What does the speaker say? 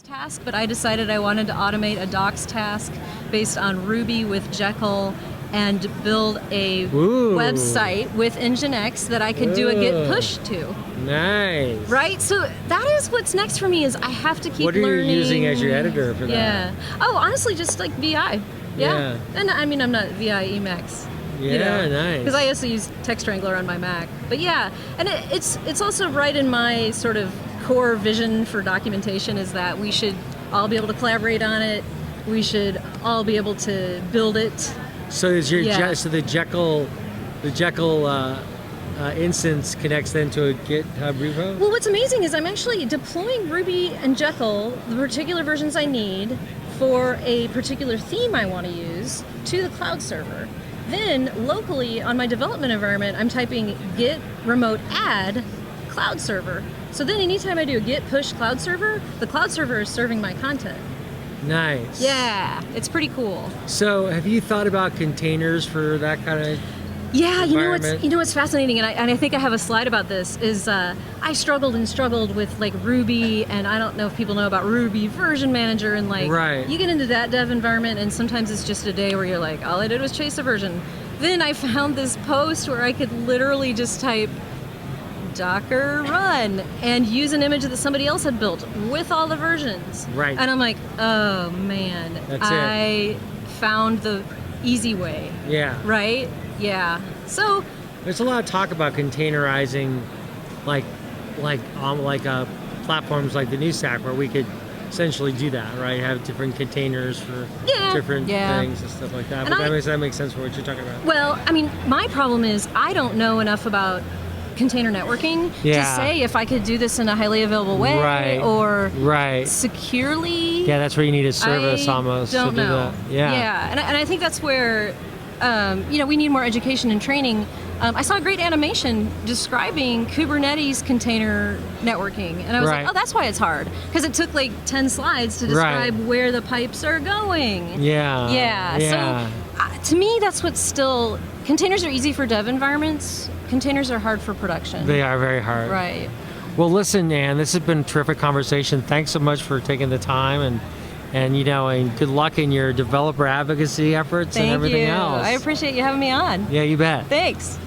task, but I decided I wanted to automate a docs task based on Ruby with Jekyll and build a website with Nginx that I could do a git push to. Nice. Right? So that is what's next for me is I have to keep learning. What are you using as your editor for that? Yeah. Oh, honestly, just like VI. Yeah. And I mean, I'm not VI Emacs. Yeah, nice. Because I also use Text Wrangler on my Mac. But yeah, and it's also right in my sort of core vision for documentation is that we should all be able to collaborate on it. We should all be able to build it. So is your the Jekyll instance connects then to a GitHub repo? Well, what's amazing is I'm actually deploying Ruby and Jekyll, the particular versions I need for a particular theme I want to use, to the cloud server. Then locally on my development environment, I'm typing git remote add cloud server. So then anytime I do a git push cloud server, the cloud server is serving my content. Nice. Yeah, it's pretty cool. So have you thought about containers for that kind of environment? You know what's fascinating, and I think I have a slide about this, is I struggled with like Ruby, and I don't know if people know about Ruby Version Manager, and like you get into that dev environment and sometimes it's just a day where you're like, all I did was chase a version. Then I found this post where I could literally just type Docker run and use an image that somebody else had built with all the versions. Right. And I'm like, oh man, I found the easy way. Yeah. Right? Yeah. So there's a lot of talk about containerizing platforms like the NewStack where we could essentially do that, right? Have different containers for different things and stuff like that. And but that makes sense for what you're talking about. Well, I mean, my problem is I don't know enough about container networking to say if I could do this in a highly available way or securely. Yeah, that's where you need a service almost to do that. Yeah, and I think that's where we need more education and training. I saw a great animation describing Kubernetes container networking, and I was like, oh, that's why it's hard, because it took like 10 slides to describe where the pipes are going. So to me, that's what's still, containers are easy for dev environments. Containers are hard for production. They are very hard. Right. Well, listen, Ann, this has been a terrific conversation. Thanks so much for taking the time, and good luck in your developer advocacy efforts and everything else. I appreciate you having me on. Yeah, you bet. Thanks.